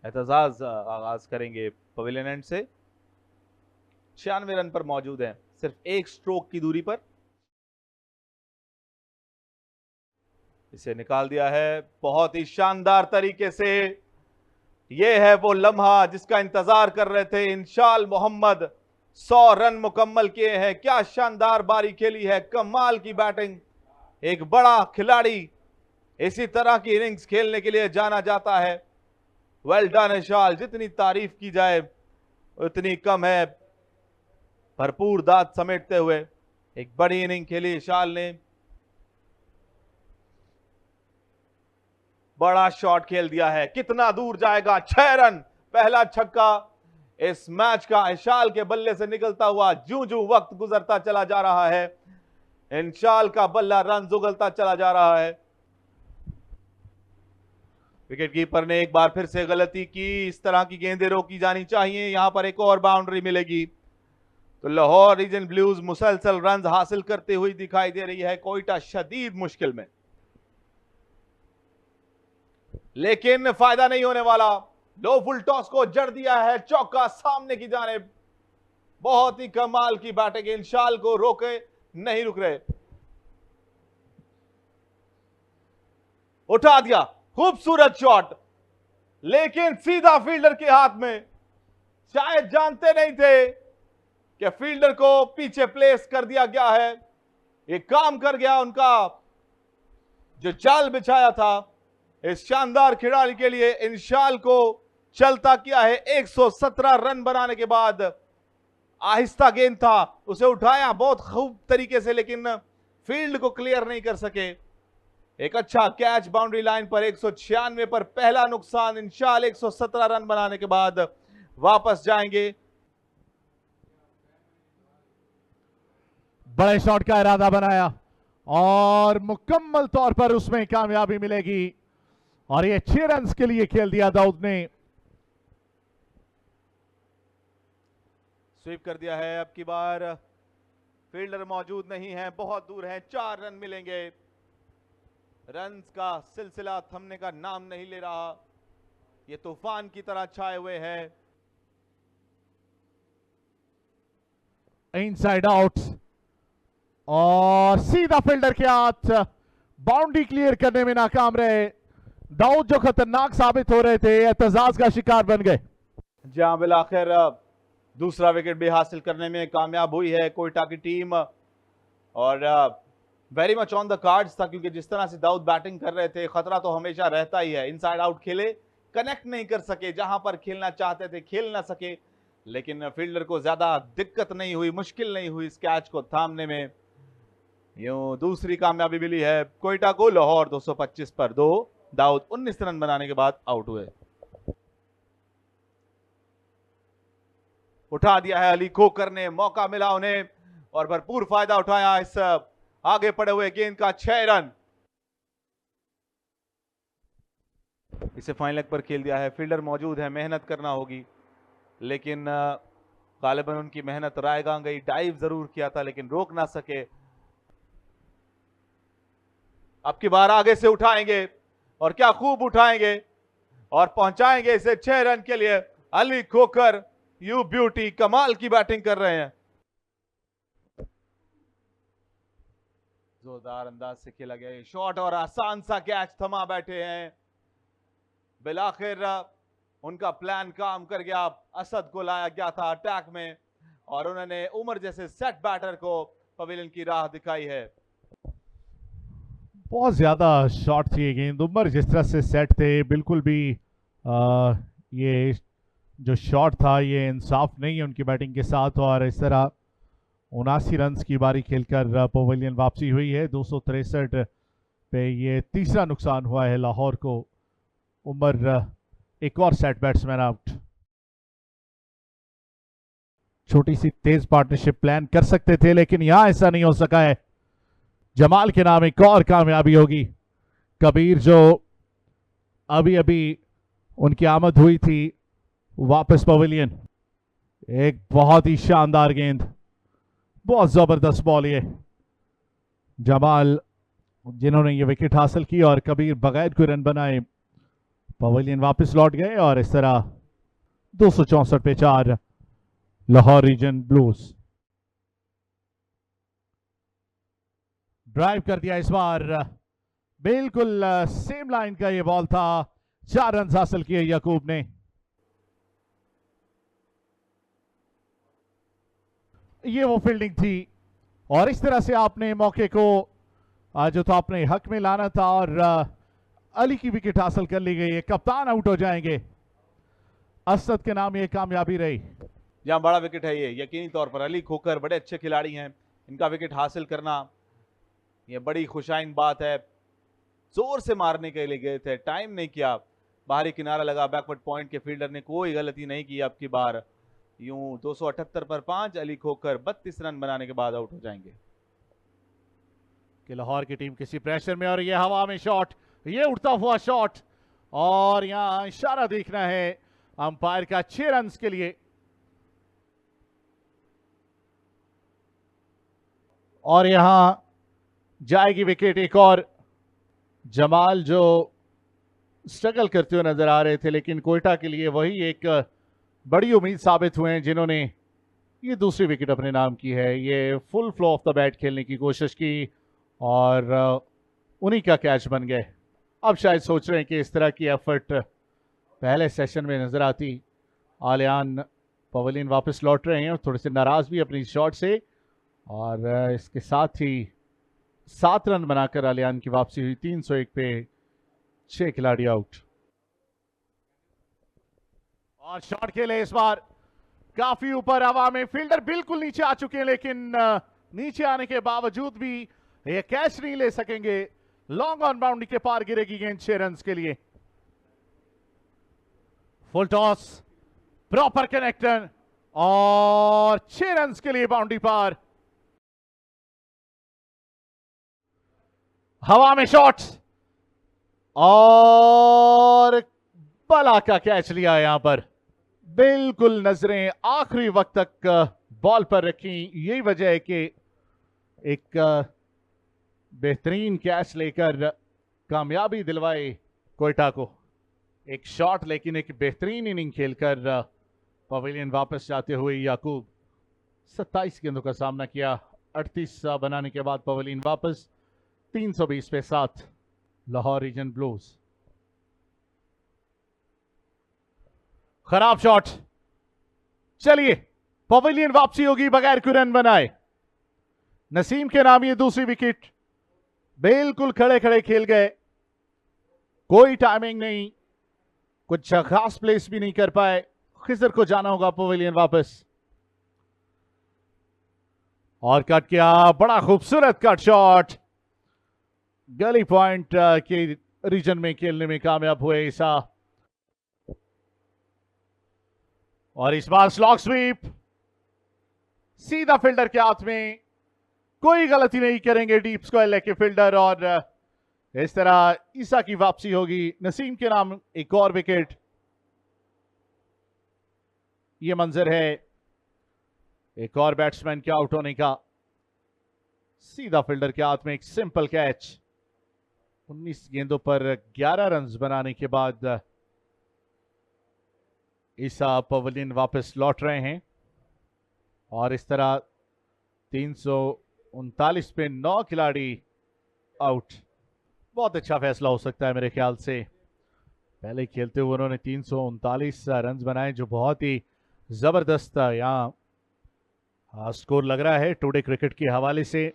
एतजाज आगाज करेंगे pavilion and से। 96 रन पर मौजूद हैं, सिर्फ एक स्ट्रोक की दूरी पर। इसे निकाल दिया है बहुत ही शानदार तरीके से। यह है वो लम्हा जिसका इंतजार कर रहे थे इंशाल मोहम्मद। 100 रन मुकम्मल किए हैं। क्या शानदार बारी खेली है, कमाल की बैटिंग। एक बड़ा खिलाड़ी इसी तरह की इनिंग्स खेलने के लिए जाना जाता है। वेल डन इशाल, जितनी तारीफ की जाए उतनी कम है। भरपूर दांत समेटते हुए एक बड़ी इनिंग खेली इशाल ने। बड़ा शॉट खेल दिया है, कितना दूर जाएगा। 6 रन, पहला छक्का इस मैच का इशाल के बल्ले से निकलता हुआ। ज्यों ज्यों वक्त गुजरता चला जा रहा है, इंशाल का बल्ला रन उगलता चला जा रहा है। विकेट कीपर ने एक बार फिर से गलती की। इस तरह की गेंदें रोकी जानी चाहिए। यहां पर एक और बाउंड्री मिलेगी तो लाहौर रीजन ब्लूज मुसलसल रन हासिल करते हुए दिखाई दे रही है। कोयटा शदीद मुश्किल में, लेकिन फायदा नहीं होने वाला। लो फुल टॉस को जड़ दिया है, चौका सामने की जानिब। बहुत ही कमाल की बैटिंग, इंशाल को रोके नहीं रुक रहे। उठा दिया, खूबसूरत शॉट, लेकिन सीधा फील्डर के हाथ में। शायद जानते नहीं थे कि फील्डर को पीछे प्लेस कर दिया गया है। ये काम कर गया उनका जो चाल बिछाया था इस शानदार खिलाड़ी के लिए। इंशाल को चलता किया है। 117 रन बनाने के बाद आहिस्ता गेंद था, उसे उठाया बहुत खूब तरीके से, लेकिन फील्ड को क्लियर नहीं कर सके। एक अच्छा कैच बाउंड्री लाइन पर। 196 पर पहला नुकसान। इंशाल 117 रन बनाने के बाद वापस जाएंगे। बड़े शॉट का इरादा बनाया और मुकम्मल तौर पर उसमें कामयाबी मिलेगी और ये 6 रन के लिए खेल दिया दाऊद ने। स्वीप कर दिया है। अब की बार फील्डर मौजूद नहीं है, बहुत दूर है। 4 रन मिलेंगे। रन्स का सिलसिला थमने का नाम नहीं ले रहा। ये तूफान की तरह छाए हुए हैं। इनसाइड आउट और सीधा फील्डर के हाथ। बाउंड्री क्लियर करने में नाकाम रहे। दाऊद जो खतरनाक साबित हो रहे थे एतजाज का शिकार बन गए। जहां बिल आखिर दूसरा विकेट भी हासिल करने में कामयाब हुई है कोयटा की टीम। और very much on the cards था, क्योंकि जिस तरह से दाऊद बैटिंग कर रहे थे खतरा तो हमेशा रहता ही है। इनसाइड आउट खेले, कनेक्ट नहीं कर सके, जहां पर खेलना चाहते थे खेल ना सके, लेकिन फील्डर को ज्यादा दिक्कत नहीं हुई, मुश्किल नहीं हुई इस कैच को थामने में। यूं दूसरी कामयाबी मिली है कोयटा को। लाहौर 225 पर 2। दाऊद 19 रन बनाने के बाद आउट हुए। उठा दिया है अली खोकर ने, मौका मिला उन्हें और भरपूर फायदा उठाया इस आगे पड़े हुए गेंद का। 6 रन। इसे फाइन लेग पर खेल दिया है। फील्डर मौजूद है, मेहनत करना होगी, लेकिन गालिबन उनकी मेहनत रायगां गई। डाइव जरूर किया था लेकिन रोक ना सके। अब की बार आगे से उठाएंगे और क्या खूब उठाएंगे और पहुंचाएंगे इसे 6 रन के लिए। अली खोकर यू ब्यूटी, कमाल की बैटिंग कर रहे हैं। जोरदार अंदाज से खेला गया ये शॉट और आसान सा कैच थमा बैठे हैं। बिलाखिर उनका प्लान काम कर गया। असद को लाया गया था अटैक में और उन्होंने उमर जैसे सेट बैटर को पवेलियन की राह दिखाई है। बहुत ज्यादा शॉट थी ये गेंद। उमर जिस तरह से सेट थे, बिल्कुल भी ये जो शॉट था ये इंसाफ नहीं है उनकी बैटिंग के साथ। और इस तरह 79 रन की बारी खेलकर पवेलियन वापसी हुई है। 263 पे ये तीसरा नुकसान हुआ है लाहौर को। उमर एक और सेट बैट्समैन आउट। छोटी सी तेज पार्टनरशिप प्लान कर सकते थे लेकिन यहां ऐसा नहीं हो सका है। जमाल के नाम एक और कामयाबी होगी। कबीर जो अभी अभी उनकी आमद हुई थी वापस पवेलियन। एक बहुत ही शानदार गेंद, बहुत जबरदस्त बॉल ये। जमाल जिन्होंने ये विकेट हासिल की और कबीर बगैर कोई रन बनाए पवेलियन वापस लौट गए और इस तरह 264 पे 4 लाहौर रीजन ब्लूज। ड्राइव कर दिया इस बार, बिल्कुल सेम लाइन का ये बॉल था। 4 रन हासिल किए याकूब ने। ये वो फील्डिंग थी और इस तरह से आपने मौके को जो था अपने हक में लाना था और अली की विकेट हासिल कर ली गई है। कप्तान आउट हो जाएंगे। असद के नाम ये कामयाबी रही। जहां बड़ा विकेट है ये यकीनी तौर पर अली खोकर बड़े अच्छे खिलाड़ी हैं, इनका विकेट हासिल करना ये बड़ी खुशाइन बात है। जोर से मारने के लिए गए थे, टाइम नहीं किया, बाहरी किनारा लगा, बैकवर्ड पॉइंट के फील्डर ने कोई गलती नहीं की। अब की बार यूं 278 पर 5 अली खोकर 32 रन बनाने के बाद आउट हो जाएंगे। कि लाहौर की टीम किसी प्रेशर में और ये हवा में शॉट, ये उड़ता हुआ शॉट और यहां इशारा देखना है अंपायर का 6 रन के लिए। और यहां जाएगी विकेट एक और। जमाल जो स्ट्रगल करते हुए नजर आ रहे थे, लेकिन कोयटा के लिए वही एक बड़ी उम्मीद साबित हुए हैं जिन्होंने ये दूसरी विकेट अपने नाम की है। ये full flow of the bat खेलने की कोशिश की और उन्हीं का कैच बन गए। अब शायद सोच रहे हैं कि इस तरह की एफर्ट पहले सेशन में नजर आती। आलियान पवेलियन वापस लौट रहे हैं और थोड़े से नाराज भी अपनी शॉट से, और इसके साथ ही 7 रन बनाकर आलियान की वापसी हुई। 301 पे 6 खिलाड़ी आउट। और शॉट खेले इस बार काफी ऊपर हवा में, फील्डर बिल्कुल नीचे आ चुके हैं, लेकिन नीचे आने के बावजूद भी ये कैच नहीं ले सकेंगे। लॉन्ग ऑन बाउंड्री के पार गिरेगी गेंद 6 रन के लिए। फुल टॉस, प्रॉपर कनेक्टर और 6 रन के लिए बाउंड्री पार। हवा में शॉट्स और बला का कैच लिया यहां पर। बिल्कुल नजरें आखिरी वक्त तक बॉल पर रखी। यही वजह है कि एक बेहतरीन कैच लेकर कामयाबी दिलवाई कोयटा को। एक शॉट लेकिन एक बेहतरीन इनिंग खेलकर पवेलियन वापस जाते हुए याकूब 27 गेंदों का सामना किया। 38 बनाने के बाद पवेलियन वापस 320 पे 7 लाहौर रीजन ब्लूज। खराब शॉट, चलिए पवेलियन वापसी होगी बगैर कोई रन बनाए। नसीम के नाम ये दूसरी विकेट। बिल्कुल खड़े खड़े खेल गए, कोई टाइमिंग नहीं, कुछ खास प्लेस भी नहीं कर पाए। खिजर को जाना होगा पवेलियन वापस। और कट किया, बड़ा खूबसूरत कट शॉट। गली पॉइंट के रीजन में खेलने में कामयाब हुए ईसा। और इस बार स्लॉग स्वीप सीधा फील्डर के हाथ में, कोई गलती नहीं करेंगे डीप स्क्वायर लेके फील्डर। और इस तरह ईसा की वापसी होगी। नसीम के नाम एक और विकेट। ये मंजर है एक और बैट्समैन के आउट होने का। सीधा फील्डर के हाथ में एक सिंपल कैच। 19 गेंदों पर 11 रन बनाने के बाद ईसा पवेलियन वापस लौट रहे हैं। और इस तरह 339 पे 9 खिलाड़ी आउट। बहुत अच्छा फैसला हो सकता है मेरे ख्याल से। पहले खेलते हुए उन्होंने 339 रन बनाए, जो बहुत ही जबरदस्त यहाँ स्कोर लग रहा है टुडे क्रिकेट के हवाले से।